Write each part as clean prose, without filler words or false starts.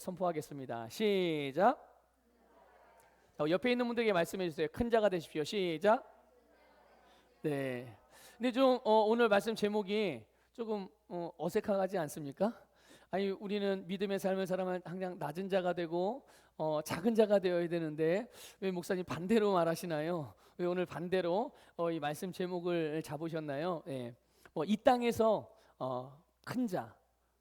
선포하겠습니다. 시작. 옆에 있는 분들에게 말씀해 주세요. 큰 자가 되십시오. 시작. 네. 근데 좀 오늘 말씀 제목이 조금 어색하지 않습니까? 아니, 우리는 믿음의 삶을 살아가면 항상 낮은 자가 되고 작은 자가 되어야 되는데 왜 목사님 반대로 말하시나요? 왜 오늘 반대로 이 말씀 제목을 잡으셨나요? 예. 이 땅에서 큰 자,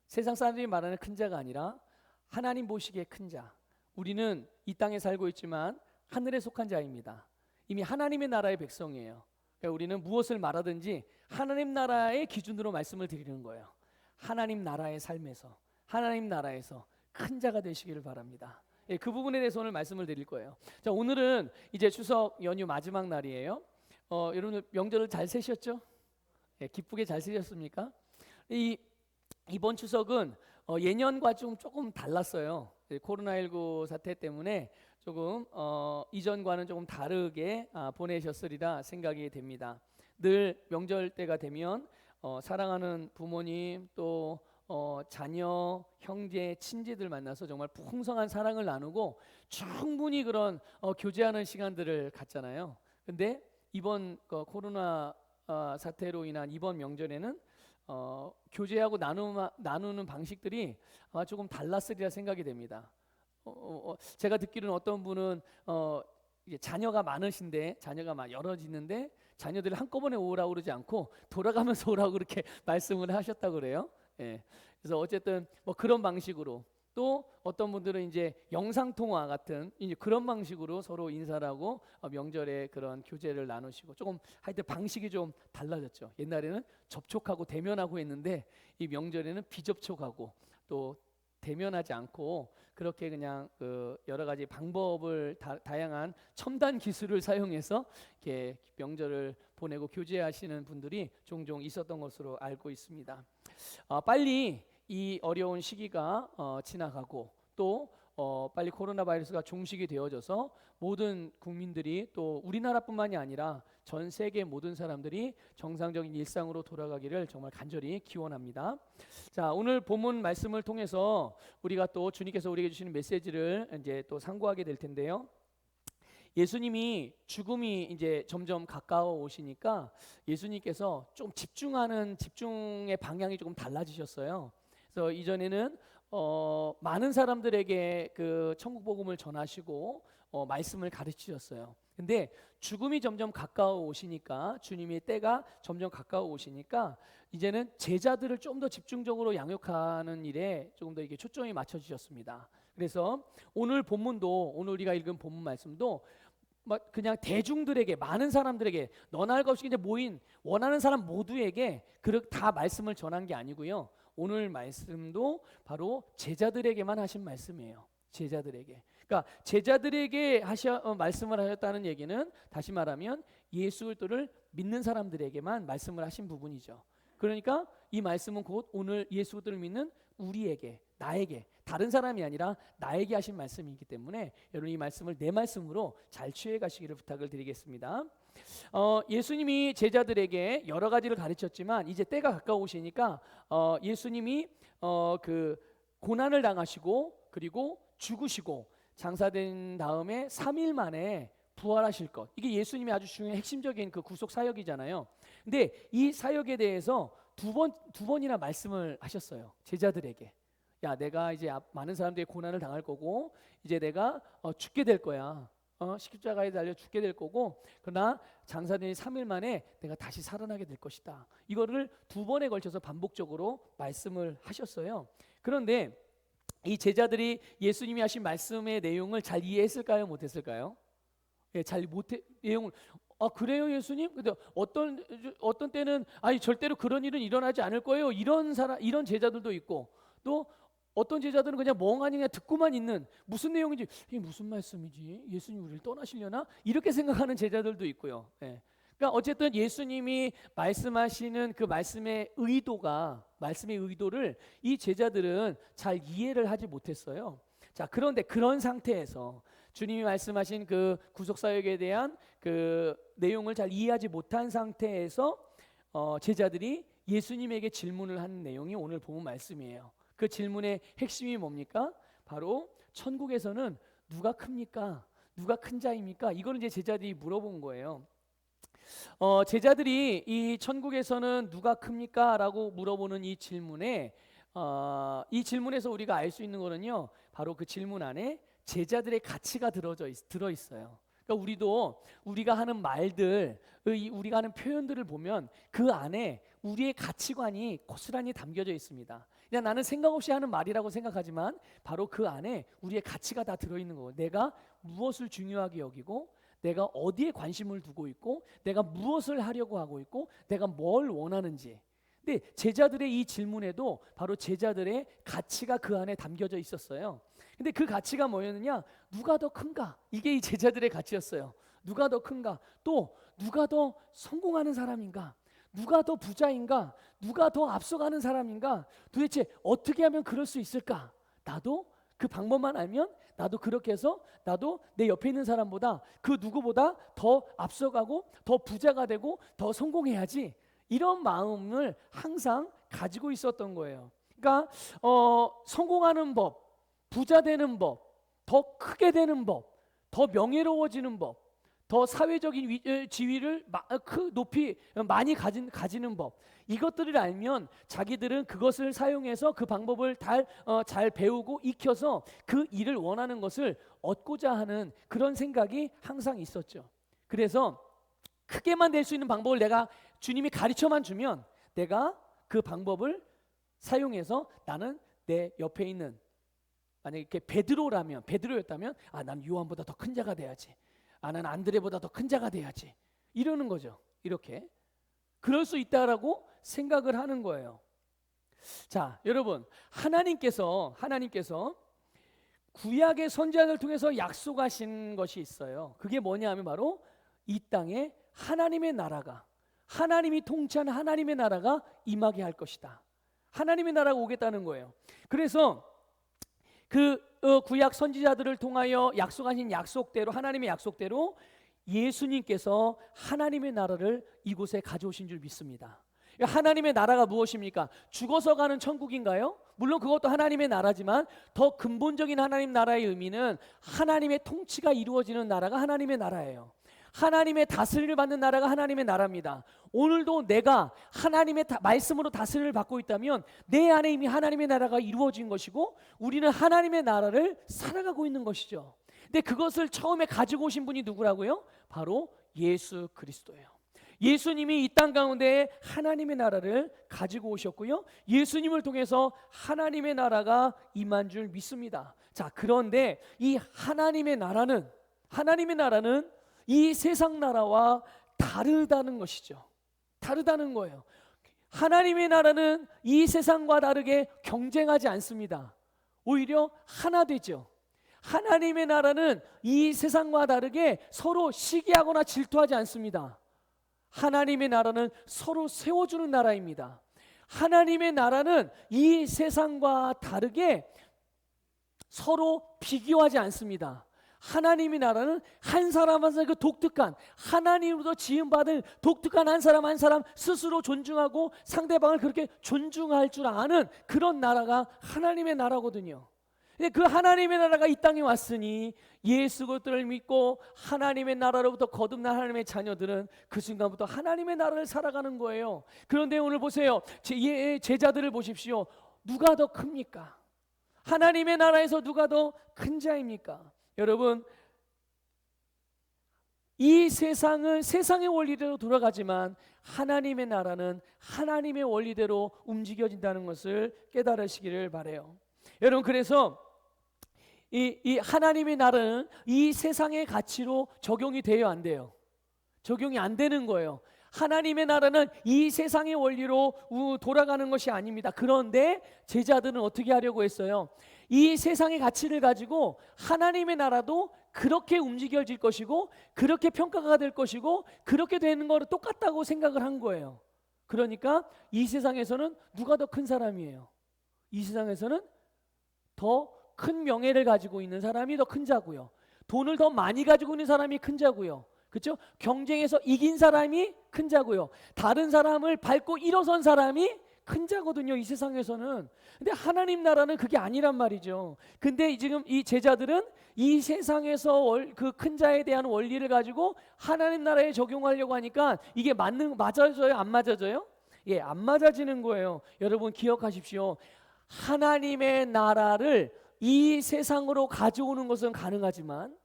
세상 사람들이 말하는 큰 자가 아니라 하나님 보시기에 큰 자. 우리는 이 땅에 살고 있지만 하늘에 속한 자입니다. 이미 하나님의 나라의 백성이에요. 그러니까 우리는 무엇을 말하든지 하나님 나라의 기준으로 말씀을 드리는 거예요. 하나님 나라의 삶에서, 하나님 나라에서 큰 자가 되시기를 바랍니다. 예, 그 부분에 대해서 오늘 말씀을 드릴 거예요. 자, 오늘은 이제 추석 연휴 마지막 날이에요. 여러분 명절을 잘 세셨죠? 예, 기쁘게 잘 세셨습니까? 이번 추석은 예년과 조금 달랐어요. 코로나19 사태 때문에 조금 이전과는 조금 다르게 보내셨으리라 생각이 됩니다. 늘 명절 때가 되면 사랑하는 부모님 또 자녀, 형제, 친지들 만나서 정말 풍성한 사랑을 나누고 충분히 그런 교제하는 시간들을 갖잖아요. 근데 이번 코로나 사태로 인한 이번 명절에는 교제하고 나누는 방식들이 아마 조금 달랐으리라 생각이 됩니다. 제가 듣기로는 어떤 분은 이제 자녀가 많으신데 자녀가 막 여럿 있는데 자녀들을 한꺼번에 오라고 그러지 않고 돌아가면서 오라고 그렇게 말씀을 하셨다고 그래요. 예. 그래서 어쨌든 그런 방식으로 또 어떤 분들은 이제 영상 통화 같은 이제 그런 방식으로 서로 인사를 하고 명절에 그런 교제를 나누시고 조금 하여튼 방식이 좀 달라졌죠. 옛날에는 접촉하고 대면하고 했는데 이 명절에는 비접촉하고 또 대면하지 않고 그렇게 그냥 여러 가지 방법을 다양한 첨단 기술을 사용해서 이렇게 명절을 보내고 교제하시는 분들이 종종 있었던 것으로 알고 있습니다. 빨리 이 어려운 시기가 지나가고 또 빨리 코로나 바이러스가 종식이 되어져서 모든 국민들이 또 우리나라뿐만이 아니라 전 세계 모든 사람들이 정상적인 일상으로 돌아가기를 정말 간절히 기원합니다. 자, 오늘 본문 말씀을 통해서 우리가 또 주님께서 우리에게 주시는 메시지를 이제 또 상고하게 될 텐데요. 예수님이 죽음이 이제 점점 가까워 오시니까 예수님께서 좀 집중의 방향이 조금 달라지셨어요. 그래서 이전에는 많은 사람들에게 그 천국 복음을 전하시고 말씀을 가르치셨어요. 근데 죽음이 점점 가까워 오시니까 주님의 때가 점점 가까워 오시니까 이제는 제자들을 좀 더 집중적으로 양육하는 일에 조금 더 이게 초점이 맞춰지셨습니다. 그래서 오늘 본문도 오늘 우리가 읽은 본문 말씀도 막 그냥 대중들에게 많은 사람들에게 너나 할 것 없이 이제 모인 원하는 사람 모두에게 다 말씀을 전한 게 아니고요. 오늘 말씀도 바로 제자들에게만 하신 말씀이에요. 제자들에게. 그러니까 제자들에게 말씀을 하셨다는 얘기는 다시 말하면 예수 그리스도를 믿는 사람들에게만 말씀을 하신 부분이죠. 그러니까 이 말씀은 곧 오늘 예수 그리스도를 믿는 우리에게, 나에게, 다른 사람이 아니라 나에게 하신 말씀이기 때문에 여러분 이 말씀을 내 말씀으로 잘 취해 가시기를 부탁을 드리겠습니다. 예수님이 제자들에게 여러 가지를 가르쳤지만 이제 때가 가까우시니까 예수님이 그 고난을 당하시고 그리고 죽으시고 장사된 다음에 3일 만에 부활하실 것, 이게 예수님의 아주 중요한 핵심적인 그 구속 사역이잖아요. 근데 이 사역에 대해서 두 번이나 말씀을 하셨어요. 제자들에게. 야, 내가 이제 많은 사람들이 고난을 당할 거고 이제 내가 죽게 될 거야. 십자가에 달려 죽게 될 거고 그러나 장사된 3일 만에 내가 다시 살아나게 될 것이다. 이거를 두 번에 걸쳐서 반복적으로 말씀을 하셨어요. 그런데 이 제자들이 예수님이 하신 말씀의 내용을 잘 이해했을까요? 못했을까요? 예, 내용을 그래요 예수님? 근데 어떤 때는 절대로 그런 일은 일어나지 않을 거예요. 이런 제자들도 있고 또 어떤 제자들은 그냥 멍하니 그냥 듣고만 있는 무슨 내용인지 이게 무슨 말씀이지? 예수님 우리를 떠나시려나? 이렇게 생각하는 제자들도 있고요. 예. 그러니까 어쨌든 예수님이 말씀하시는 그 말씀의 의도를 이 제자들은 잘 이해를 하지 못했어요. 자, 그런데 그런 상태에서 주님이 말씀하신 그 구속사역에 대한 그 내용을 잘 이해하지 못한 상태에서 제자들이 예수님에게 질문을 하는 내용이 오늘 본문 말씀이에요. 그 질문의 핵심이 뭡니까? 바로 천국에서는 누가 큽니까? 누가 큰 자입니까? 이걸 이제 제자들이 물어본 거예요. 제자들이 이 천국에서는 누가 큽니까? 라고 물어보는 이 질문에 이 질문에서 우리가 알 수 있는 거는요, 바로 그 질문 안에 제자들의 가치가 들어있어요. 그러니까 우리가 하는 말들, 우리가 하는 표현들을 보면 그 안에 우리의 가치관이 고스란히 담겨져 있습니다. 그냥 나는 생각 없이 하는 말이라고 생각하지만 바로 그 안에 우리의 가치가 다 들어있는 거예요. 내가 무엇을 중요하게 여기고, 내가 어디에 관심을 두고 있고, 내가 무엇을 하려고 하고 있고, 내가 뭘 원하는지. 근데 제자들의 이 질문에도 바로 제자들의 가치가 그 안에 담겨져 있었어요. 근데 그 가치가 뭐였느냐? 누가 더 큰가? 이게 이 제자들의 가치였어요. 누가 더 큰가? 또 누가 더 성공하는 사람인가? 누가 더 부자인가? 누가 더 앞서가는 사람인가? 도대체 어떻게 하면 그럴 수 있을까? 나도 그 방법만 알면 나도 그렇게 해서 나도 내 옆에 있는 사람보다 그 누구보다 더 앞서가고 더 부자가 되고 더 성공해야지. 이런 마음을 항상 가지고 있었던 거예요. 그러니까 성공하는 법, 부자 되는 법, 더 크게 되는 법, 더 명예로워지는 법, 더 사회적인 지위를 높이 많이 가지는 법, 이것들을 알면 자기들은 그것을 사용해서 그 방법을 잘 배우고 익혀서 그 일을 원하는 것을 얻고자 하는 그런 생각이 항상 있었죠. 그래서 크게만 될 수 있는 방법을 내가 주님이 가르쳐만 주면 내가 그 방법을 사용해서 나는 내 옆에 있는, 만약에 이렇게 베드로였다면 난 요한보다 더 큰 자가 돼야지. 나는 안드레보다 더 큰 자가 돼야지. 이러는 거죠. 이렇게 그럴 수 있다라고 생각을 하는 거예요. 자, 여러분, 하나님께서 구약의 선지자를 통해서 약속하신 것이 있어요. 그게 뭐냐 하면 바로 이 땅에 하나님의 나라가, 하나님이 통치하는 하나님의 나라가 임하게 할 것이다. 하나님의 나라가 오겠다는 거예요. 그래서 그 구약 선지자들을 통하여 약속하신 약속대로, 하나님의 약속대로 예수님께서 하나님의 나라를 이곳에 가져오신 줄 믿습니다. 하나님의 나라가 무엇입니까? 죽어서 가는 천국인가요? 물론 그것도 하나님의 나라지만 더 근본적인 하나님 나라의 의미는 하나님의 통치가 이루어지는 나라가 하나님의 나라예요. 하나님의 다스림을 받는 나라가 하나님의 나라입니다. 오늘도 내가 하나님의 말씀으로 다스림을 받고 있다면 내 안에 이미 하나님의 나라가 이루어진 것이고 우리는 하나님의 나라를 살아가고 있는 것이죠. 근데 그것을 처음에 가지고 오신 분이 누구라고요? 바로 예수 그리스도예요. 예수님이 이 땅 가운데 하나님의 나라를 가지고 오셨고요, 예수님을 통해서 하나님의 나라가 임한 줄 믿습니다. 자, 그런데 이 하나님의 나라는 이 세상 나라와 다르다는 것이죠. 다르다는 거예요. 하나님의 나라는 이 세상과 다르게 경쟁하지 않습니다. 오히려 하나 되죠. 하나님의 나라는 이 세상과 다르게 서로 시기하거나 질투하지 않습니다. 하나님의 나라는 서로 세워주는 나라입니다. 하나님의 나라는 이 세상과 다르게 서로 비교하지 않습니다. 하나님의 나라는 한 사람 한 사람 그 독특한 하나님으로부터 지음받은 독특한 한 사람 한 사람 스스로 존중하고 상대방을 그렇게 존중할 줄 아는 그런 나라가 하나님의 나라거든요. 그 하나님의 나라가 이 땅에 왔으니 예수 그리스도를 믿고 하나님의 나라로부터 거듭난 하나님의 자녀들은 그 순간부터 하나님의 나라를 살아가는 거예요. 그런데 오늘 보세요. 제자들을 보십시오. 누가 더 큽니까? 하나님의 나라에서 누가 더 큰 자입니까? 여러분, 이 세상은 세상의 원리대로 돌아가지만 하나님의 나라는 하나님의 원리대로 움직여진다는 것을 깨달으시기를 바라요. 여러분, 그래서 이 하나님의 나라는 이 세상의 가치로 적용이 돼요, 안 돼요? 적용이 안 되는 거예요. 하나님의 나라는 이 세상의 원리로 돌아가는 것이 아닙니다. 그런데 제자들은 어떻게 하려고 했어요? 이 세상의 가치를 가지고 하나님의 나라도 그렇게 움직여질 것이고 그렇게 평가가 될 것이고 그렇게 되는 거로 똑같다고 생각을 한 거예요. 그러니까 이 세상에서는 누가 더 큰 사람이에요? 이 세상에서는 더 큰 명예를 가지고 있는 사람이 더 큰 자고요, 돈을 더 많이 가지고 있는 사람이 큰 자고요, 그렇죠? 경쟁에서 이긴 사람이 큰 자고요, 다른 사람을 밟고 일어선 사람이 큰 자거든요, 이 세상에서는. 근데 하나님 나라는 그게 아니란 말이죠. 근데 지금 이 제자들은 이 세상에서 그 큰 자에 대한 원리를 가지고 하나님 나라에 적용하려고 하니까 이게 맞아져요, 안 맞아져요? 예, 안 맞아지는 거예요. 여러분 기억하십시오. 하나님의 나라를 이 세상으로 가져오는 것은 가능하지만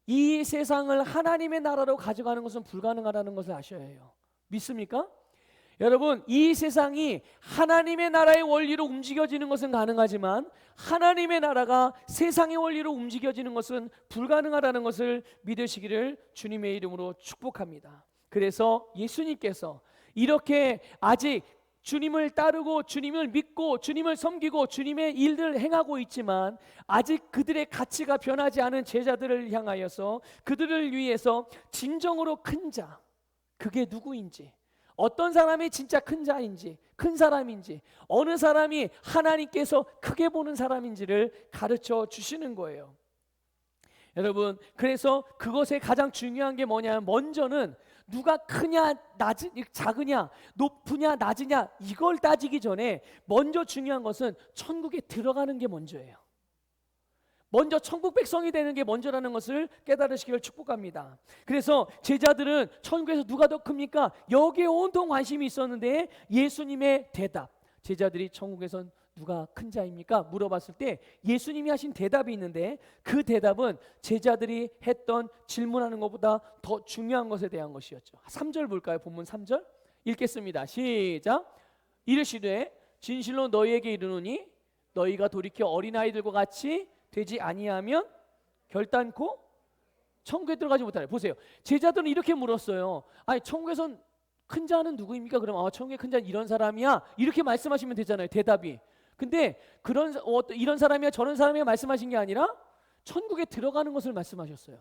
이 세상을 하나님의 나라로 가져가는 것은 불가능하다는 것을 아셔야 해요. 믿습니까? 여러분, 이 세상이 하나님의 나라의 원리로 움직여지는 것은 가능하지만 하나님의 나라가 세상의 원리로 움직여지는 것은 불가능하다는 것을 믿으시기를 주님의 이름으로 축복합니다. 그래서 예수님께서 이렇게 아직 주님을 따르고 주님을 믿고 주님을 섬기고 주님의 일들을 행하고 있지만 아직 그들의 가치가 변하지 않은 제자들을 향하여서 그들을 위해서 진정으로 큰 자, 그게 누구인지, 어떤 사람이 진짜 큰 자인지, 큰 사람인지, 어느 사람이 하나님께서 크게 보는 사람인지를 가르쳐 주시는 거예요. 여러분, 그래서 그것의 가장 중요한 게 뭐냐면 먼저는 누가 크냐, 작으냐, 높으냐, 낮으냐 이걸 따지기 전에 먼저 중요한 것은 천국에 들어가는 게 먼저예요. 먼저 천국 백성이 되는 게 먼저라는 것을 깨달으시기를 축복합니다. 그래서 제자들은 천국에서 누가 더 큽니까? 여기에 온통 관심이 있었는데 예수님의 대답, 제자들이 천국에서 누가 큰 자입니까? 물어봤을 때 예수님이 하신 대답이 있는데 그 대답은 제자들이 했던 질문하는 것보다 더 중요한 것에 대한 것이었죠. 3절 볼까요? 본문 3절 읽겠습니다. 시작. 이르시되 진실로 너희에게 이르노니 너희가 돌이켜 어린아이들과 같이 되지 아니하면 결단코 천국에 들어가지 못하네. 보세요. 제자들은 이렇게 물었어요. 아니 천국에선 큰 자는 누구입니까? 그럼 천국의 큰 자는 이런 사람이야. 이렇게 말씀하시면 되잖아요. 대답이. 근데 이런 사람이야 저런 사람이야 말씀하신 게 아니라 천국에 들어가는 것을 말씀하셨어요.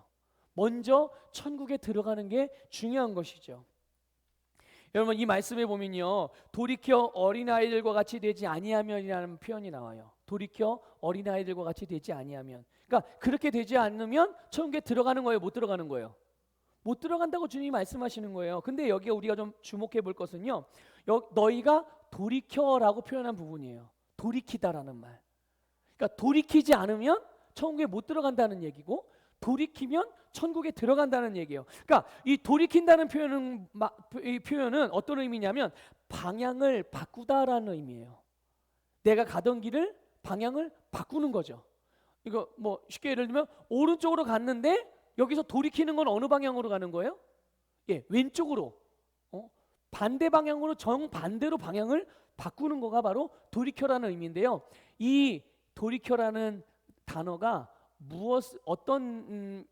먼저 천국에 들어가는 게 중요한 것이죠. 여러분 이 말씀에 보면요, 돌이켜 어린아이들과 같이 되지 아니하면이라는 표현이 나와요. 돌이켜 어린아이들과 같이 되지 아니하면, 그러니까 그렇게 되지 않으면 천국에 들어가는 거예요, 못 들어가는 거예요? 못 들어간다고 주님이 말씀하시는 거예요. 근데 여기에 우리가 좀 주목해 볼 것은요, 너희가 돌이켜라고 표현한 부분이에요. 돌이키다라는 말. 그러니까 돌이키지 않으면 천국에 못 들어간다는 얘기고 돌이키면 천국에 들어간다는 얘기예요. 그러니까 이 돌이킨다는 이 표현은 어떤 의미냐면 방향을 바꾸다라는 의미예요. 내가 가던 길을 방향을 바꾸는 거죠. 이거 뭐 쉽게 예를 들면 오른쪽으로 갔는데 여기서 돌이키는 건 어느 방향으로 가는 거예요? 예, 왼쪽으로. 반대 방향으로 정반대로 방향을 바꾸는 거가 바로 돌이켜라는 의미인데요. 이 돌이켜라는 단어가 어떤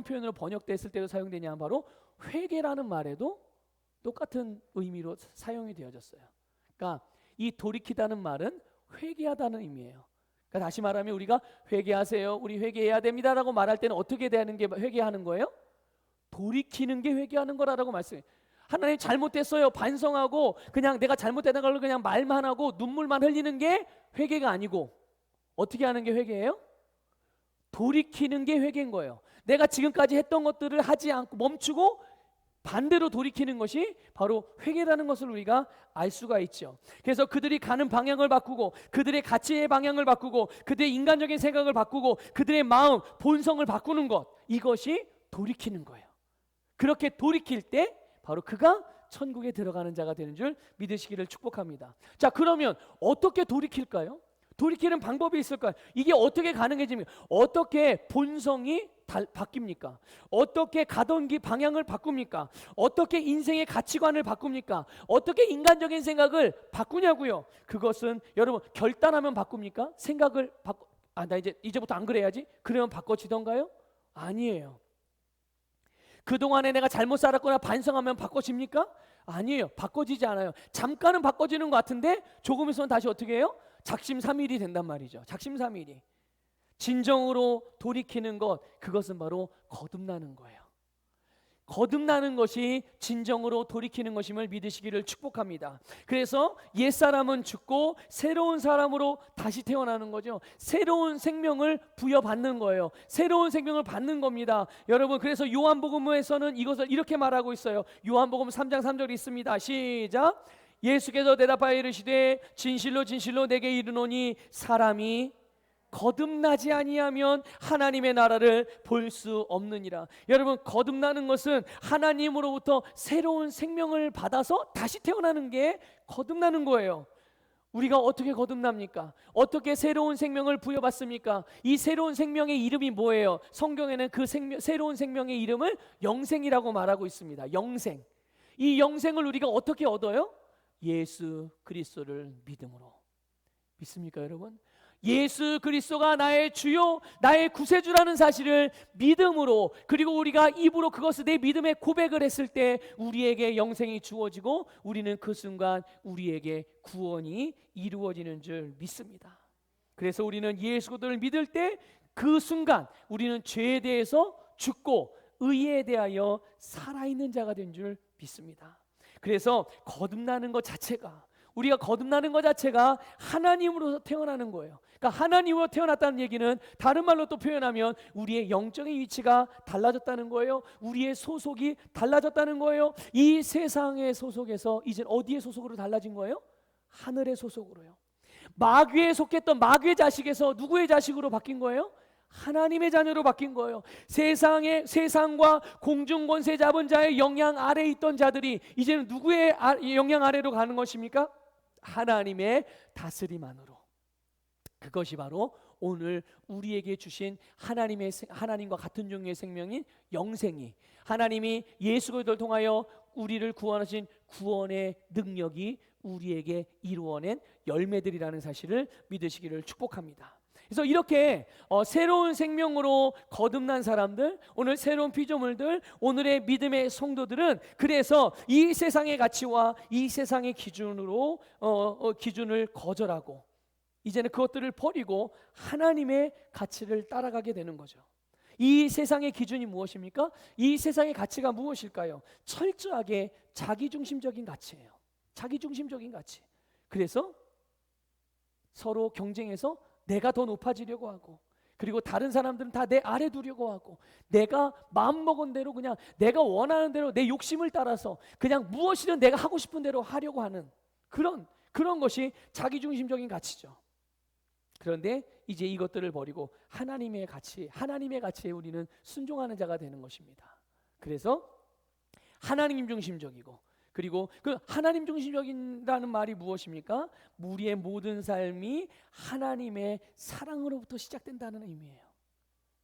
표현으로 번역됐을 때도 사용되냐 하면 바로 회개라는 말에도 똑같은 의미로 사용이 되어졌어요. 그러니까 이 돌이키다는 말은 회개하다는 의미예요. 그러니까 다시 말하면 우리가 회개하세요, 우리 회개해야 됩니다라고 말할 때는 어떻게 되는 게 회개하는 거예요? 돌이키는 게 회개하는 거라고 말씀해요. 하나님 잘못됐어요 반성하고 그냥 내가 잘못된 걸 그냥 말만 하고 눈물만 흘리는 게 회개가 아니고 어떻게 하는 게 회개예요? 돌이키는 게 회개인 거예요. 내가 지금까지 했던 것들을 하지 않고 멈추고 반대로 돌이키는 것이 바로 회개라는 것을 우리가 알 수가 있죠. 그래서 그들이 가는 방향을 바꾸고 그들의 가치의 방향을 바꾸고 그들의 인간적인 생각을 바꾸고 그들의 마음, 본성을 바꾸는 것, 이것이 돌이키는 거예요. 그렇게 돌이킬 때 바로 그가 천국에 들어가는 자가 되는 줄 믿으시기를 축복합니다. 자, 그러면 어떻게 돌이킬까요? 돌이키는 방법이 있을까요? 이게 어떻게 가능해집니까? 어떻게 본성이 바뀝니까? 어떻게 가던 길 방향을 바꿉니까? 어떻게 인생의 가치관을 바꿉니까? 어떻게 인간적인 생각을 바꾸냐고요? 그것은 여러분 결단하면 바꿉니까? 생각을 나 이제부터 안 그래야지. 그러면 바꿔지던가요? 아니에요. 그동안에 내가 잘못 살았거나 반성하면 바꿔집니까? 아니에요. 바꿔지지 않아요. 잠깐은 바꿔지는 것 같은데 조금 있으면 다시 어떻게 해요? 작심삼일이 된단 말이죠. 작심삼일이. 진정으로 돌이키는 것, 그것은 바로 거듭나는 거예요. 거듭나는 것이 진정으로 돌이키는 것임을 믿으시기를 축복합니다. 그래서 옛사람은 죽고 새로운 사람으로 다시 태어나는 거죠. 새로운 생명을 부여받는 거예요. 새로운 생명을 받는 겁니다. 여러분, 그래서 요한복음에서는 이것을 이렇게 말하고 있어요. 요한복음 3장 3절 있습니다. 시작. 예수께서 대답하여 이르시되 진실로 진실로 내게 이르노니 사람이 거듭나지 아니하면 하나님의 나라를 볼 수 없느니라. 여러분, 거듭나는 것은 하나님으로부터 새로운 생명을 받아서 다시 태어나는 게 거듭나는 거예요. 우리가 어떻게 거듭납니까? 어떻게 새로운 생명을 부여받습니까? 이 새로운 생명의 이름이 뭐예요? 성경에는 그 새로운 생명의 이름을 영생이라고 말하고 있습니다. 영생. 이 영생을 우리가 어떻게 얻어요? 예수 그리스도를 믿음으로. 믿습니까, 여러분? 예수 그리스도가 나의 주요, 나의 구세주라는 사실을 믿음으로, 그리고 우리가 입으로 그것을 내 믿음의 고백을 했을 때 우리에게 영생이 주어지고 우리는 그 순간 우리에게 구원이 이루어지는 줄 믿습니다. 그래서 우리는 예수 그리스도를 믿을 때 그 순간 우리는 죄에 대해서 죽고 의에 대하여 살아있는 자가 된 줄 믿습니다. 그래서 거듭나는 것 자체가, 우리가 거듭나는 것 자체가 하나님으로서 태어나는 거예요. 그러니까 하나님으로 태어났다는 얘기는 다른 말로 또 표현하면 우리의 영적인 위치가 달라졌다는 거예요. 우리의 소속이 달라졌다는 거예요. 이 세상의 소속에서 이제 어디의 소속으로 달라진 거예요? 하늘의 소속으로요. 마귀에 속했던 마귀의 자식에서 누구의 자식으로 바뀐 거예요? 하나님의 자녀로 바뀐 거예요. 세상과 공중 권세 잡은 자의 영향 아래에 있던 자들이 이제는 누구의 영향 아래로 가는 것입니까? 하나님의 다스림 안으로. 그것이 바로 오늘 우리에게 주신 하나님과 같은 종류의 생명인 영생이, 하나님이 예수 그리스도를 통하여 우리를 구원하신 구원의 능력이 우리에게 이루어낸 열매들이라는 사실을 믿으시기를 축복합니다. 그래서 이렇게 새로운 생명으로 거듭난 사람들, 오늘 새로운 피조물들, 오늘의 믿음의 성도들은 그래서 이 세상의 가치와 이 세상의 기준으로 기준을 거절하고 이제는 그것들을 버리고 하나님의 가치를 따라가게 되는 거죠. 이 세상의 기준이 무엇입니까? 이 세상의 가치가 무엇일까요? 철저하게 자기중심적인 가치예요. 자기중심적인 가치. 그래서 서로 경쟁해서 내가 더 높아지려고 하고, 그리고 다른 사람들은 다 내 아래 두려고 하고, 내가 마음먹은 대로 그냥 내가 원하는 대로 내 욕심을 따라서 그냥 무엇이든 내가 하고 싶은 대로 하려고 하는 그런 것이 자기중심적인 가치죠. 그런데 이제 이것들을 버리고 하나님의 가치에 우리는 순종하는 자가 되는 것입니다. 그래서 하나님 중심적이고, 그리고 그 하나님 중심적이라는 말이 무엇입니까? 우리의 모든 삶이 하나님의 사랑으로부터 시작된다는 의미예요.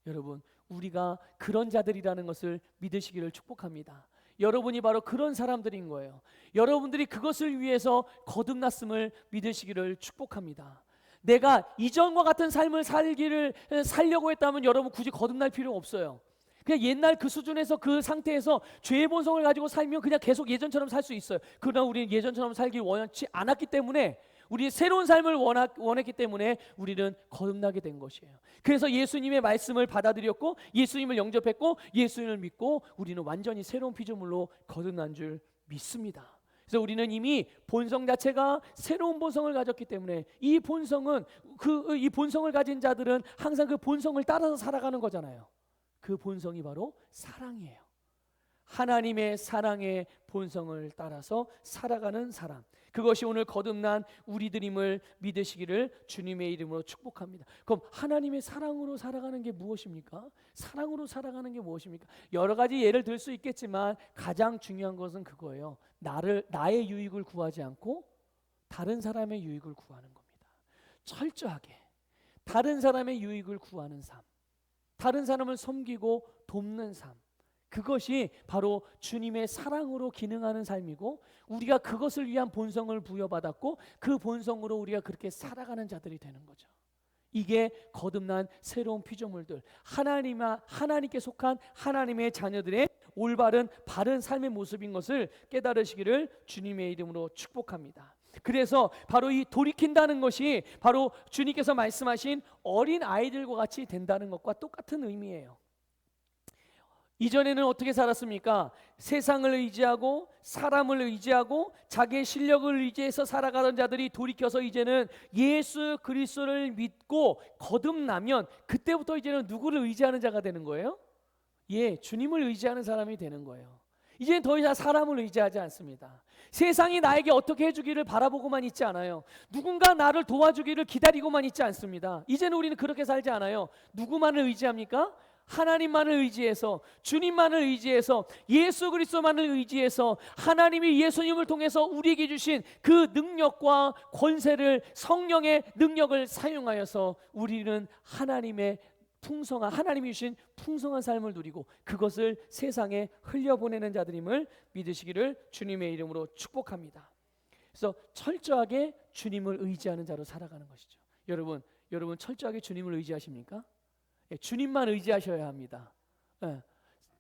여러분, 우리가 그런 자들이라는 것을 믿으시기를 축복합니다. 여러분이 바로 그런 사람들인 거예요. 여러분들이 그것을 위해서 거듭났음을 믿으시기를 축복합니다. 내가 이전과 같은 삶을 살려고 했다면 여러분 굳이 거듭날 필요 없어요. 그냥 옛날 그 수준에서 그 상태에서 죄의 본성을 가지고 살면 그냥 계속 예전처럼 살 수 있어요. 그러나 우리는 예전처럼 살길 원치 않았기 때문에, 우리 새로운 삶을 원했기 때문에 우리는 거듭나게 된 것이에요. 그래서 예수님의 말씀을 받아들였고 예수님을 영접했고 예수님을 믿고 우리는 완전히 새로운 피조물로 거듭난 줄 믿습니다. 그래서 우리는 이미 본성 자체가 새로운 본성을 가졌기 때문에 이 본성을 가진 자들은 항상 그 본성을 따라서 살아가는 거잖아요. 그 본성이 바로 사랑이에요. 하나님의 사랑의 본성을 따라서 살아가는 사람, 그것이 오늘 거듭난 우리들임을 믿으시기를 주님의 이름으로 축복합니다. 그럼 하나님의 사랑으로 살아가는 게 무엇입니까? 사랑으로 살아가는 게 무엇입니까? 여러 가지 예를 들 수 있겠지만 가장 중요한 것은 그거예요. 나의 유익을 구하지 않고 다른 사람의 유익을 구하는 겁니다. 철저하게 다른 사람의 유익을 구하는 삶, 다른 사람을 섬기고 돕는 삶, 그것이 바로 주님의 사랑으로 기능하는 삶이고, 우리가 그것을 위한 본성을 부여받았고 그 본성으로 우리가 그렇게 살아가는 자들이 되는 거죠. 이게 거듭난 새로운 피조물들, 하나님께 속한 하나님의 자녀들의 올바른 바른 삶의 모습인 것을 깨달으시기를 주님의 이름으로 축복합니다. 그래서 바로 이 돌이킨다는 것이 바로 주님께서 말씀하신 어린 아이들과 같이 된다는 것과 똑같은 의미예요. 이전에는 어떻게 살았습니까? 세상을 의지하고 사람을 의지하고 자기의 실력을 의지해서 살아가던 자들이 돌이켜서 이제는 예수 그리스도를 믿고 거듭나면 그때부터 이제는 누구를 의지하는 자가 되는 거예요? 주님을 의지하는 사람이 되는 거예요. 이제는 더 이상 사람을 의지하지 않습니다. 세상이 나에게 어떻게 해주기를 바라보고만 있지 않아요. 누군가 나를 도와주기를 기다리고만 있지 않습니다. 이제는 우리는 그렇게 살지 않아요. 누구만을 의지합니까? 하나님만을 의지해서, 주님만을 의지해서, 예수 그리스도만을 의지해서 하나님이 예수님을 통해서 우리에게 주신 그 능력과 권세를, 성령의 능력을 사용하여서 우리는 하나님이 주신 풍성한 삶을 누리고 그것을 세상에 흘려보내는 자들임을 믿으시기를 주님의 이름으로 축복합니다. 그래서 철저하게 주님을 의지하는 자로 살아가는 것이죠. 여러분 철저하게 주님을 의지하십니까? 예, 주님만 의지하셔야 합니다. 예.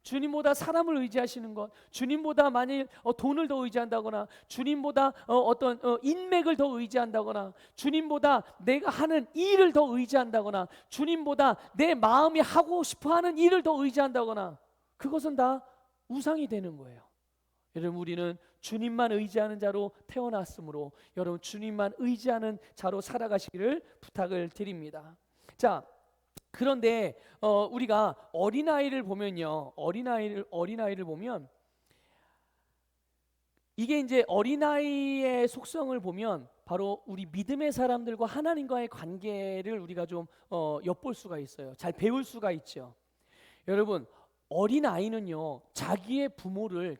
주님보다 사람을 의지하시는 것, 주님보다 만일 돈을 더 의지한다거나, 주님보다 어떤 인맥을 더 의지한다거나, 주님보다 내가 하는 일을 더 의지한다거나, 주님보다 내 마음이 하고 싶어하는 일을 더 의지한다거나, 그것은 다 우상이 되는 거예요. 여러분 우리는 주님만 의지하는 자로 태어났으므로 여러분 주님만 의지하는 자로 살아가시기를 부탁을 드립니다. 자, 그런데 우리가 어린아이를 보면요, 어린아이를 보면 이게 이제 어린아이의 속성을 보면 바로 우리 믿음의 사람들과 하나님과의 관계를 우리가 좀 엿볼 수가 있어요. 잘 배울 수가 있죠. 여러분 어린아이는요 자기의 부모를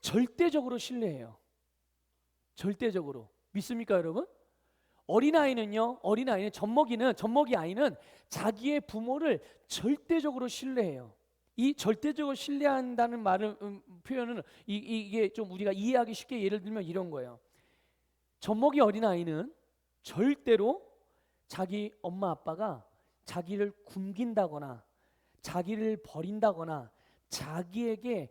절대적으로 신뢰해요. 절대적으로. 믿습니까 여러분? 어린아이는 젖먹이 아이는 자기의 부모를 절대적으로 신뢰해요. 이 절대적으로 신뢰한다는 표현은 이게 좀 우리가 이해하기 쉽게 예를 들면 이런 거예요. 젖먹이 어린아이는 절대로 자기 엄마 아빠가 자기를 굶긴다거나 자기를 버린다거나 자기에게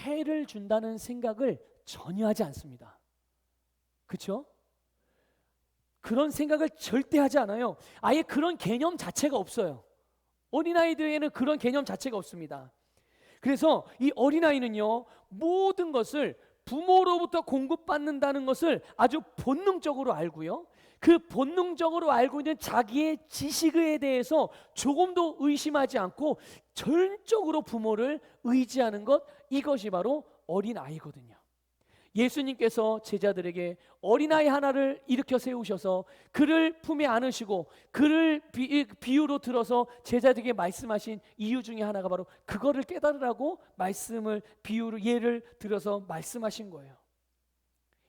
해를 준다는 생각을 전혀 하지 않습니다. 그렇죠? 그런 생각을 절대 하지 않아요. 아예 그런 개념 자체가 없어요. 어린아이들에게는 그런 개념 자체가 없습니다. 그래서 이 어린아이는요 모든 것을 부모로부터 공급받는다는 것을 아주 본능적으로 알고요, 그 본능적으로 알고 있는 자기의 지식에 대해서 조금도 의심하지 않고 전적으로 부모를 의지하는 것, 이것이 바로 어린아이거든요. 예수님께서 제자들에게 어린아이 하나를 일으켜 세우셔서 그를 품에 안으시고 그를 비유로 들어서 제자들에게 말씀하신 이유 중에 하나가 바로 그거를 깨달으라고 말씀을 비유로 예를 들어서 말씀하신 거예요.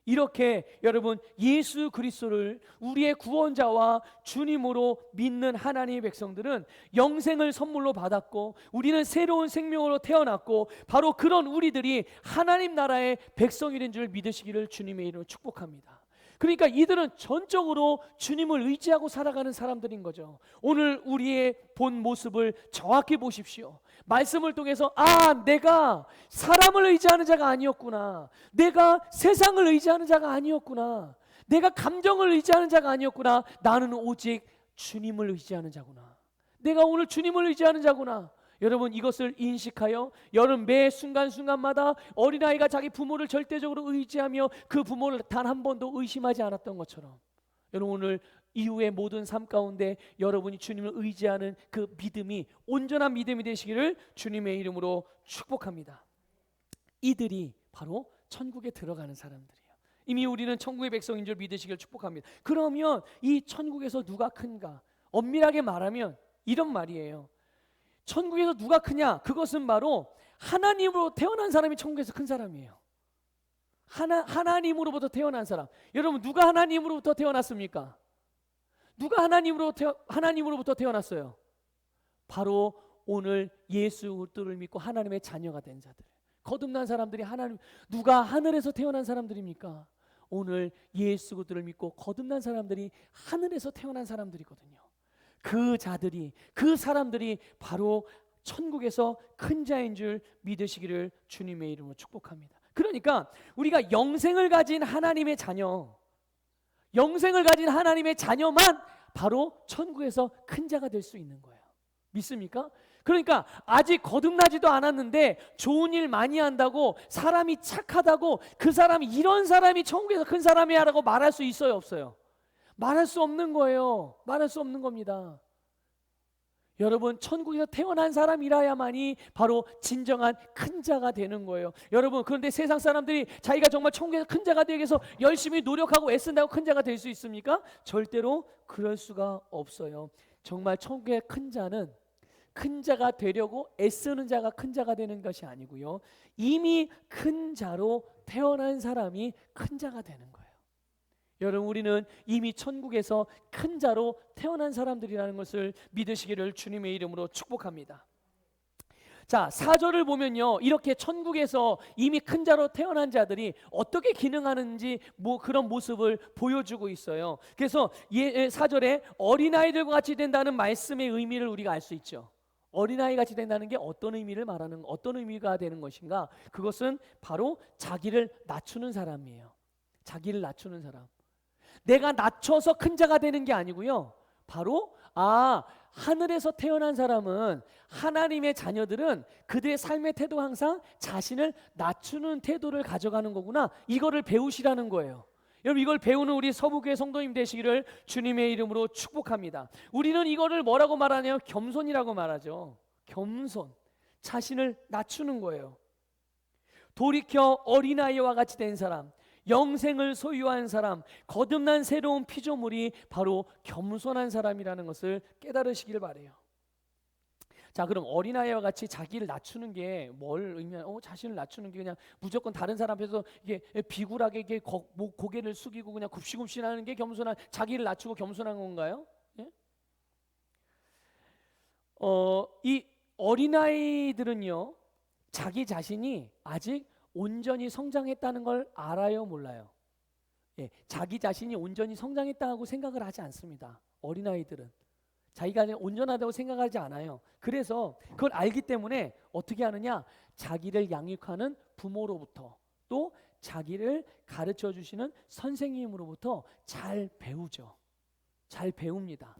이렇게 여러분 예수 그리스도를 우리의 구원자와 주님으로 믿는 하나님의 백성들은 영생을 선물로 받았고 우리는 새로운 생명으로 태어났고 바로 그런 우리들이 하나님 나라의 백성이 된 줄 믿으시기를 주님의 이름으로 축복합니다. 그러니까 이들은 전적으로 주님을 의지하고 살아가는 사람들인 거죠. 오늘 우리의 본 모습을 정확히 보십시오. 말씀을 통해서 내가 사람을 의지하는 자가 아니었구나, 내가 세상을 의지하는 자가 아니었구나, 내가 감정을 의지하는 자가 아니었구나, 나는 오직 주님을 의지하는 자구나, 내가 오늘 주님을 의지하는 자구나. 여러분 이것을 인식하여 여러분 매 순간순간마다 어린아이가 자기 부모를 절대적으로 의지하며 그 부모를 단 한 번도 의심하지 않았던 것처럼 여러분 오늘 이후의 모든 삶 가운데 여러분이 주님을 의지하는 그 믿음이 온전한 믿음이 되시기를 주님의 이름으로 축복합니다. 이들이 바로 천국에 들어가는 사람들이에요. 이미 우리는 천국의 백성인 줄 믿으시기를 축복합니다. 그러면 이 천국에서 누가 큰가? 엄밀하게 말하면 이런 말이에요. 천국에서 누가 크냐? 그것은 바로 하나님으로 태어난 사람이 천국에서 큰 사람이에요. 하나님으로부터 태어난 사람. 여러분 누가 하나님으로부터 태어났습니까? 누가 하나님으로부터 태어났어요? 바로 오늘 예수 그리스도를 믿고 하나님의 자녀가 된 자들. 거듭난 사람들이 누가 하늘에서 태어난 사람들입니까? 오늘 예수 그리스도를 믿고 거듭난 사람들이 하늘에서 태어난 사람들이거든요. 그 사람들이 바로 천국에서 큰 자인 줄 믿으시기를 주님의 이름으로 축복합니다. 그러니까 우리가 영생을 가진 하나님의 자녀만 바로 천국에서 큰 자가 될 수 있는 거예요. 믿습니까? 그러니까 아직 거듭나지도 않았는데 좋은 일 많이 한다고, 사람이 착하다고 그 사람이 이런 사람이 천국에서 큰 사람이야 라고 말할 수 있어요, 없어요? 말할 수 없는 거예요. 말할 수 없는 겁니다. 여러분, 천국에서 태어난 사람이라야만이 바로 진정한 큰 자가 되는 거예요. 여러분, 그런데 세상 사람들이 자기가 정말 천국에서 큰 자가 되기 위해서 열심히 노력하고 애쓴다고 큰 자가 될 수 있습니까? 절대로 그럴 수가 없어요. 정말 천국의 큰 자는 큰 자가 되려고 애쓰는 자가 큰 자가 되는 것이 아니고요, 이미 큰 자로 태어난 사람이 큰 자가 되는 거예요. 여러분, 우리는 이미 천국에서 큰 자로 태어난 사람들이라는 것을 믿으시기를 주님의 이름으로 축복합니다. 자, 4절을 보면요, 이렇게 천국에서 이미 큰 자로 태어난 자들이 어떻게 기능하는지 그런 모습을 보여주고 있어요. 그래서 4절에 어린아이들과 같이 된다는 말씀의 의미를 우리가 알 수 있죠. 어린아이 같이 된다는 게 어떤 의미가 되는 것인가? 그것은 바로 자기를 낮추는 사람이에요. 자기를 낮추는 사람. 내가 낮춰서 큰 자가 되는 게 아니고요, 바로 하늘에서 태어난 사람은, 하나님의 자녀들은 그들의 삶의 태도가 항상 자신을 낮추는 태도를 가져가는 거구나, 이거를 배우시라는 거예요. 여러분, 이걸 배우는 우리 서부교회 성도님 되시기를 주님의 이름으로 축복합니다. 우리는 이거를 뭐라고 말하냐면 겸손이라고 말하죠. 겸손, 자신을 낮추는 거예요. 돌이켜 어린아이와 같이 된 사람, 영생을 소유한 사람, 거듭난 새로운 피조물이 바로 겸손한 사람이라는 것을 깨달으시길 바래요. 자, 그럼 어린아이와 같이 자기를 낮추는 게 뭘 의미하냐? 자신을 낮추는 게 그냥 무조건 다른 사람 앞에서 이게 비굴하게 이게 고개를 숙이고 그냥 굽시굽시하는 게 자기를 낮추고 겸손한 건가요? 예? 이 어린아이들은요, 자기 자신이 아직 온전히 성장했다는 걸 알아요, 몰라요? 예, 자기 자신이 온전히 성장했다고 생각을 하지 않습니다. 어린아이들은 자기가 온전하다고 생각하지 않아요. 그래서 그걸 알기 때문에 어떻게 하느냐? 자기를 양육하는 부모로부터, 또 자기를 가르쳐 주시는 선생님으로부터 잘 배우죠. 잘 배웁니다.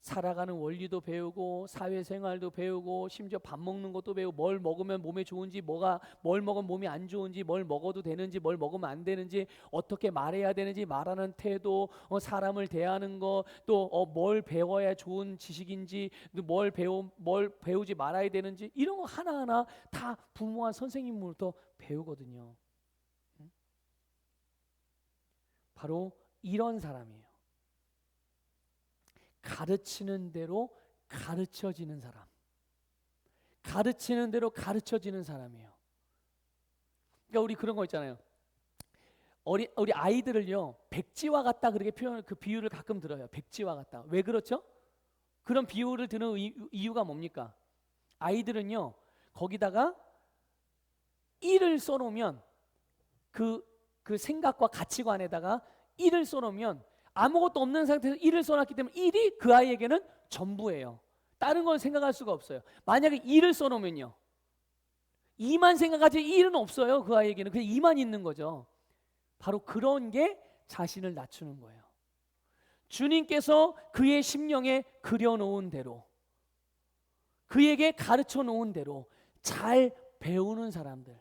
살아가는 원리도 배우고, 사회생활도 배우고, 심지어 밥 먹는 것도 배우고, 뭘 먹으면 몸에 좋은지, 뭘 먹으면 몸이 안 좋은지, 뭘 먹어도 되는지, 뭘 먹으면 안 되는지, 어떻게 말해야 되는지, 말하는 태도, 사람을 대하는 거, 또 뭘 배워야 좋은 지식인지, 뭘 배우지 말아야 되는지, 이런 거 하나하나 다 부모와 선생님으로부터 배우거든요. 바로 이런 사람이에요. 가르치는 대로 가르쳐지는 사람. 가르치는 대로 가르쳐지는 사람이에요. 그러니까 우리 그런 거 있잖아요. 우리 아이들을요, 백지와 같다, 그렇게 그 비유를 가끔 들어요. 백지와 같다. 왜 그렇죠? 그런 비유를 드는 이유가 뭡니까? 아이들은요, 거기다가 1을 써놓으면 그 생각과 가치관에다가 1을 써놓으면 아무것도 없는 상태에서 1을 써놨기 때문에 1이 그 아이에게는 전부예요. 다른 건 생각할 수가 없어요. 만약에 2를 써놓으면요, 2만 생각하지 1은 없어요. 그 아이에게는 그냥 2만 있는 거죠. 바로 그런 게 자신을 낮추는 거예요. 주님께서 그의 심령에 그려놓은 대로, 그에게 가르쳐 놓은 대로 잘 배우는 사람들,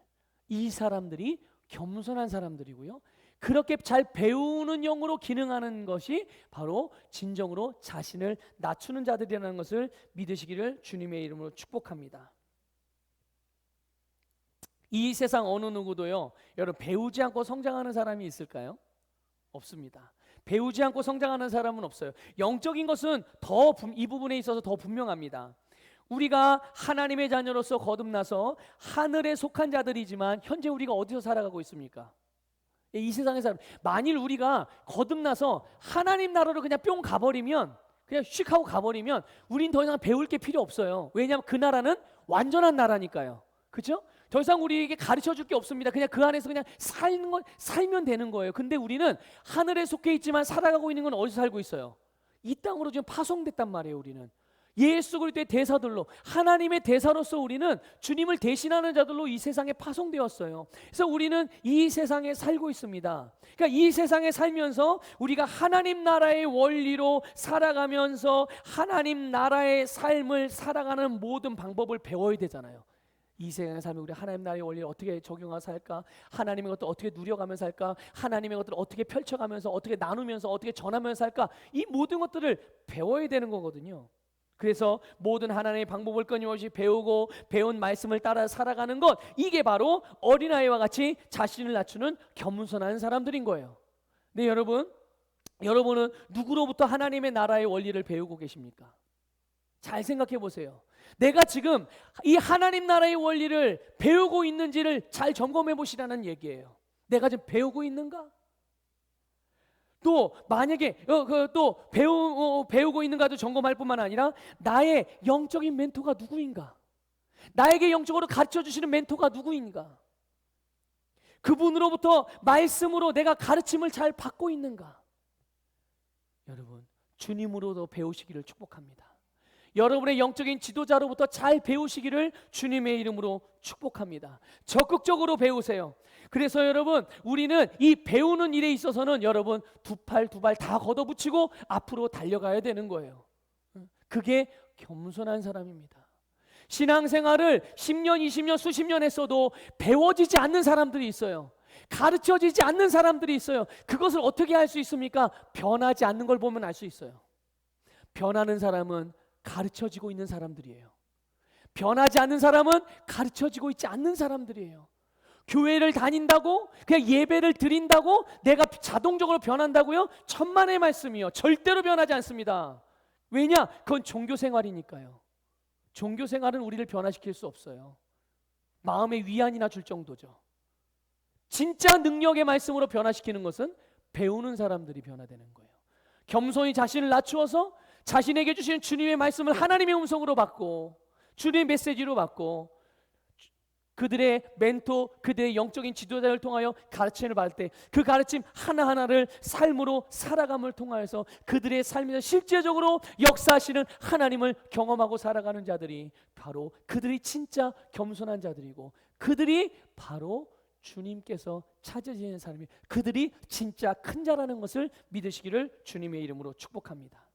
이 사람들이 겸손한 사람들이고요, 그렇게 잘 배우는 영으로 기능하는 것이 바로 진정으로 자신을 낮추는 자들이라는 것을 믿으시기를 주님의 이름으로 축복합니다. 이 세상 어느 누구도요, 여러분, 배우지 않고 성장하는 사람이 있을까요? 없습니다. 배우지 않고 성장하는 사람은 없어요. 영적인 것은 이 부분에 있어서 더 분명합니다. 우리가 하나님의 자녀로서 거듭나서 하늘에 속한 자들이지만 현재 우리가 어디서 살아가고 있습니까? 이 세상의 사람. 만일 우리가 거듭나서 하나님 나라로 그냥 뿅 가버리면, 그냥 휙 하고 가버리면 우린 더 이상 배울 게 필요 없어요. 왜냐하면 그 나라는 완전한 나라니까요. 그렇죠? 더 이상 우리에게 가르쳐 줄 게 없습니다. 그냥 그 안에서 그냥 살면 되는 거예요. 근데 우리는 하늘에 속해 있지만 살아가고 있는 건 어디서 살고 있어요? 이 땅으로 지금 파송됐단 말이에요. 우리는 예수 그리스도의 대사들로, 하나님의 대사로서 우리는 주님을 대신하는 자들로 이 세상에 파송되었어요. 그래서 우리는 이 세상에 살고 있습니다. 그러니까 이 세상에 살면서 우리가 하나님 나라의 원리로 살아가면서 하나님 나라의 삶을 살아가는 모든 방법을 배워야 되잖아요. 이 세상에 살면 우리 하나님 나라의 원리를 어떻게 적용하며 살까? 하나님의 것들 어떻게 누려가면서 살까? 하나님의 것들을 어떻게 펼쳐가면서, 어떻게 나누면서, 어떻게 전하면서 살까? 이 모든 것들을 배워야 되는 거거든요. 그래서 모든 하나님의 방법을 끊임없이 배우고 배운 말씀을 따라 살아가는 것, 이게 바로 어린아이와 같이 자신을 낮추는 겸손한 사람들인 거예요. 네, 여러분은 누구로부터 하나님의 나라의 원리를 배우고 계십니까? 잘 생각해 보세요. 내가 지금 이 하나님 나라의 원리를 배우고 있는지를 잘 점검해 보시라는 얘기예요. 내가 지금 배우고 있는가? 또 만약에 또 배우고 있는가도 점검할 뿐만 아니라 나의 영적인 멘토가 누구인가? 나에게 영적으로 가르쳐 주시는 멘토가 누구인가? 그분으로부터 말씀으로 내가 가르침을 잘 받고 있는가? 여러분, 주님으로도 배우시기를 축복합니다. 여러분의 영적인 지도자로부터 잘 배우시기를 주님의 이름으로 축복합니다. 적극적으로 배우세요. 그래서 여러분, 우리는 이 배우는 일에 있어서는 여러분 두 팔 다 걷어붙이고 앞으로 달려가야 되는 거예요. 그게 겸손한 사람입니다. 신앙생활을 10년, 20년, 수십 년 했어도 배워지지 않는 사람들이 있어요. 가르쳐지지 않는 사람들이 있어요. 그것을 어떻게 할 수 있습니까? 변하지 않는 걸 보면 알 수 있어요. 변하는 사람은 가르쳐지고 있는 사람들이에요. 변하지 않는 사람은 가르쳐지고 있지 않는 사람들이에요. 교회를 다닌다고, 그냥 예배를 드린다고 내가 자동적으로 변한다고요? 천만의 말씀이요. 절대로 변하지 않습니다. 왜냐? 그건 종교생활이니까요. 종교생활은 우리를 변화시킬 수 없어요. 마음의 위안이나 줄 정도죠. 진짜 능력의 말씀으로 변화시키는 것은 배우는 사람들이 변화되는 거예요. 겸손히 자신을 낮추어서 자신에게 주시는 주님의 말씀을 하나님의 음성으로 받고 주님의 메시지로 받고 그들의 멘토, 그들의 영적인 지도자를 통하여 가르침을 받을 때 그 가르침 하나하나를 삶으로 살아감을 통하여서 그들의 삶에서 실제적으로 역사하시는 하나님을 경험하고 살아가는 자들이 바로 그들이 진짜 겸손한 자들이고 그들이 바로 주님께서 찾으시는 사람이 그들이 진짜 큰 자라는 것을 믿으시기를 주님의 이름으로 축복합니다.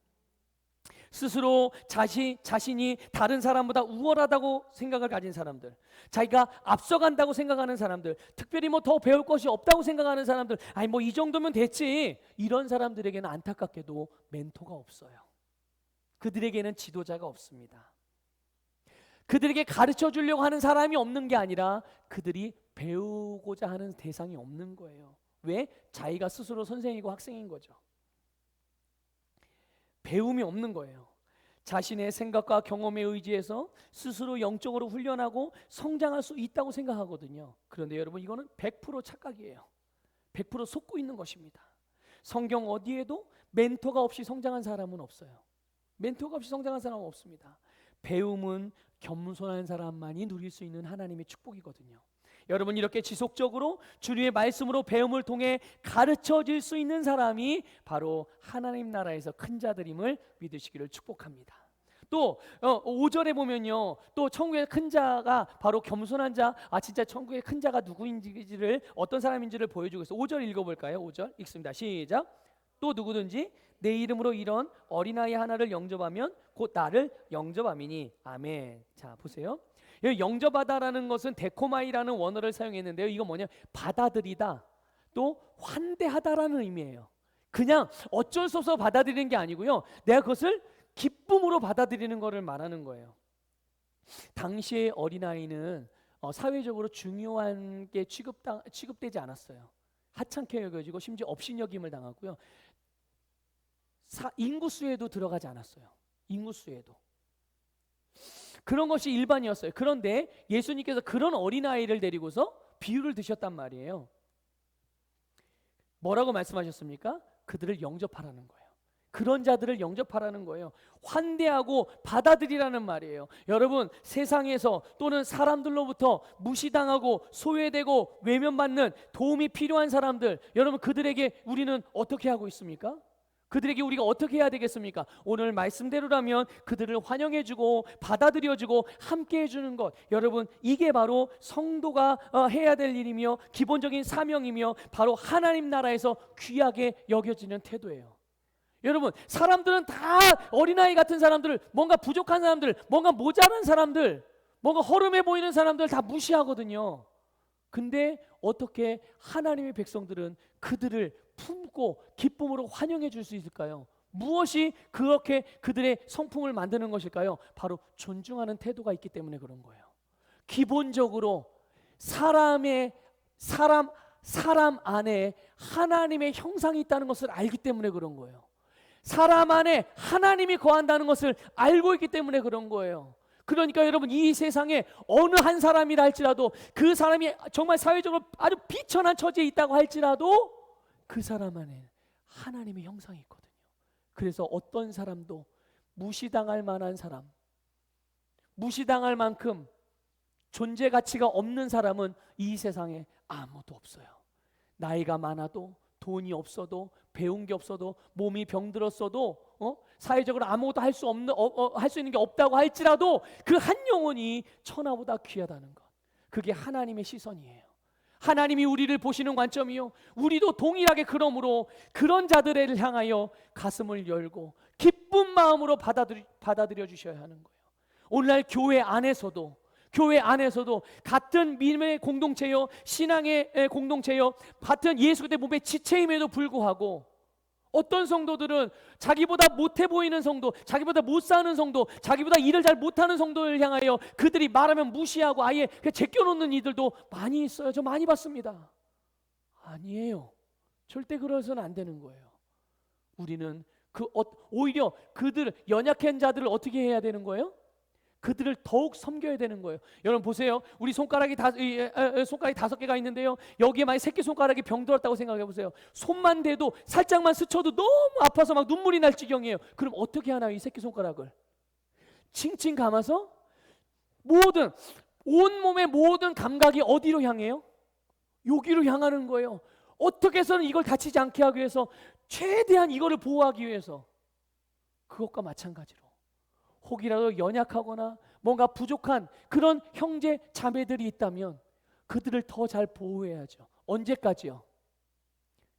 스스로 자신이 다른 사람보다 우월하다고 생각을 가진 사람들, 자기가 앞서간다고 생각하는 사람들, 특별히 뭐 더 배울 것이 없다고 생각하는 사람들, 아니 뭐 이 정도면 됐지, 이런 사람들에게는 안타깝게도 멘토가 없어요. 그들에게는 지도자가 없습니다. 그들에게 가르쳐 주려고 하는 사람이 없는 게 아니라 그들이 배우고자 하는 대상이 없는 거예요. 왜? 자기가 스스로 선생이고 학생인 거죠. 배움이 없는 거예요. 자신의 생각과 경험에 의지해서 스스로 영적으로 훈련하고 성장할 수 있다고 생각하거든요. 그런데 여러분, 이거는 100% 착각이에요. 100% 속고 있는 것입니다. 성경 어디에도 멘토가 없이 성장한 사람은 없어요. 멘토가 없이 성장한 사람은 없습니다. 배움은 겸손한 사람만이 누릴 수 있는 하나님의 축복이거든요. 여러분, 이렇게 지속적으로 주님의 말씀으로 배움을 통해 가르쳐질 수 있는 사람이 바로 하나님 나라에서 큰 자들임을 믿으시기를 축복합니다. 또 5절에 보면요, 또 천국의 큰 자가 바로 겸손한 자, 진짜 천국의 큰 자가 누구인지를, 어떤 사람인지를 보여주고 있어요. 5절 읽어볼까요? 5절 읽습니다. 시작. 또 누구든지 내 이름으로 이런 어린아이 하나를 영접하면 곧 나를 영접함이니. 아멘. 자, 보세요. 영접하다라는 것은 데코마이라는 원어를 사용했는데요. 이거 뭐냐? 받아들이다, 또 환대하다라는 의미예요. 그냥 어쩔 수 없어 받아들이는 게 아니고요. 내가 그것을 기쁨으로 받아들이는 것을 말하는 거예요. 당시의 어린아이는 사회적으로 중요한 게 취급되지 않았어요. 하찮게 여겨지고 심지어 업신여김을 당하고요. 인구수에도 들어가지 않았어요. 인구수에도. 그런 것이 일반이었어요. 그런데 예수님께서 그런 어린아이를 데리고서 비유를 드셨단 말이에요. 뭐라고 말씀하셨습니까? 그들을 영접하라는 거예요. 그런 자들을 영접하라는 거예요. 환대하고 받아들이라는 말이에요. 여러분, 세상에서 또는 사람들로부터 무시당하고 소외되고 외면받는 도움이 필요한 사람들, 여러분, 그들에게 우리는 어떻게 하고 있습니까? 그들에게 우리가 어떻게 해야 되겠습니까? 오늘 말씀대로라면 그들을 환영해주고 받아들여주고 함께 해주는 것, 여러분, 이게 바로 성도가 해야 될 일이며 기본적인 사명이며 바로 하나님 나라에서 귀하게 여겨지는 태도예요. 여러분, 사람들은 다 어린아이 같은 사람들, 뭔가 부족한 사람들, 뭔가 모자란 사람들, 뭔가 허름해 보이는 사람들 다 무시하거든요. 근데 어떻게 하나님의 백성들은 그들을 품고 기쁨으로 환영해 줄 수 있을까요? 무엇이 그렇게 그들의 성품을 만드는 것일까요? 바로 존중하는 태도가 있기 때문에 그런 거예요. 기본적으로 사람 안에 하나님의 형상이 있다는 것을 알기 때문에 그런 거예요. 사람 안에 하나님이 거한다는 것을 알고 있기 때문에 그런 거예요. 그러니까 여러분, 이 세상에 어느 한 사람이라 할지라도, 그 사람이 정말 사회적으로 아주 비천한 처지에 있다고 할지라도 그 사람 안에 하나님의 형상이 있거든요. 그래서 어떤 사람도 무시당할 만한 사람, 무시당할 만큼 존재 가치가 없는 사람은 이 세상에 아무도 없어요. 나이가 많아도, 돈이 없어도, 배운 게 없어도, 몸이 병들었어도, 사회적으로 아무것도 할 수 있는 게 없다고 할지라도 그 한 영혼이 천하보다 귀하다는 것, 그게 하나님의 시선이에요. 하나님이 우리를 보시는 관점이요, 우리도 동일하게 그러므로 그런 자들을 향하여 가슴을 열고 기쁜 마음으로 받아들여 주셔야 하는 거예요. 오늘날 교회 안에서도 같은 믿음의 공동체요, 신앙의 공동체요, 같은 예수 그리스도의 몸의 지체임에도 불구하고 어떤 성도들은 자기보다 못해 보이는 성도, 자기보다 못 사는 성도, 자기보다 일을 잘 못하는 성도를 향하여 그들이 말하면 무시하고 아예 그냥 제껴놓는 이들도 많이 있어요. 저 많이 봤습니다. 아니에요. 절대 그러서는 안 되는 거예요. 우리는 오히려 그들, 연약한 자들을 어떻게 해야 되는 거예요? 그들을 더욱 섬겨야 되는 거예요. 여러분 보세요. 우리 손가락이 5개가 있는데요, 여기에 만약 새끼손가락이 병들었다고 생각해 보세요. 손만 대도, 살짝만 스쳐도 너무 아파서 막 눈물이 날 지경이에요. 그럼 어떻게 하나요? 이 새끼손가락을 칭칭 감아서 온몸의 모든 감각이 어디로 향해요? 여기로 향하는 거예요. 어떻게 해서는 이걸 다치지 않게 하기 위해서, 최대한 이거를 보호하기 위해서. 그것과 마찬가지로 혹이라도 연약하거나 뭔가 부족한 그런 형제 자매들이 있다면 그들을 더 잘 보호해야죠. 언제까지요?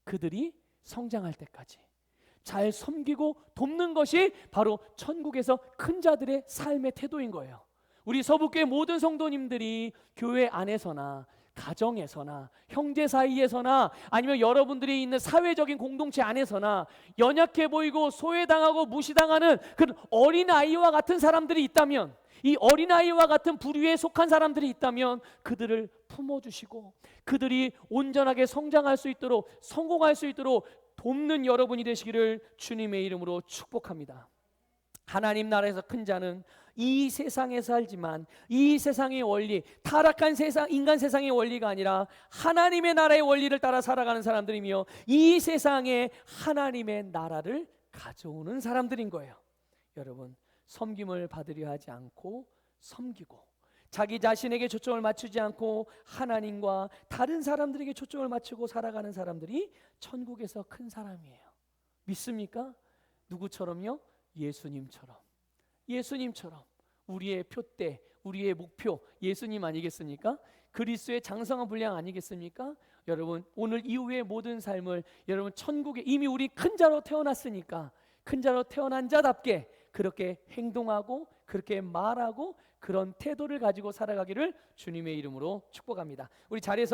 그들이 성장할 때까지 잘 섬기고 돕는 것이 바로 천국에서 큰 자들의 삶의 태도인 거예요. 우리 서북교회 모든 성도님들이 교회 안에서나 가정에서나 형제 사이에서나 아니면 여러분들이 있는 사회적인 공동체 안에서나 연약해 보이고 소외당하고 무시당하는 그런 어린아이와 같은 사람들이 있다면, 이 어린아이와 같은 부류에 속한 사람들이 있다면 그들을 품어주시고 그들이 온전하게 성장할 수 있도록, 성공할 수 있도록 돕는 여러분이 되시기를 주님의 이름으로 축복합니다. 하나님 나라에서 큰 자는 이 세상에 살지만 이 세상의 원리, 타락한 세상, 인간 세상의 원리가 아니라 하나님의 나라의 원리를 따라 살아가는 사람들이며 이 세상에 하나님의 나라를 가져오는 사람들인 거예요. 여러분, 섬김을 받으려 하지 않고 섬기고, 자기 자신에게 초점을 맞추지 않고 하나님과 다른 사람들에게 초점을 맞추고 살아가는 사람들이 천국에서 큰 사람이에요. 믿습니까? 누구처럼요? 예수님처럼 우리의 표대, 우리의 목표 예수님 아니겠습니까? 그리스도의 장성한 분량 아니겠습니까? 여러분, 오늘 이후의 모든 삶을 여러분 천국에 이미 우리 큰 자로 태어났으니까 큰 자로 태어난 자답게 그렇게 행동하고 그렇게 말하고 그런 태도를 가지고 살아가기를 주님의 이름으로 축복합니다. 우리 자리에서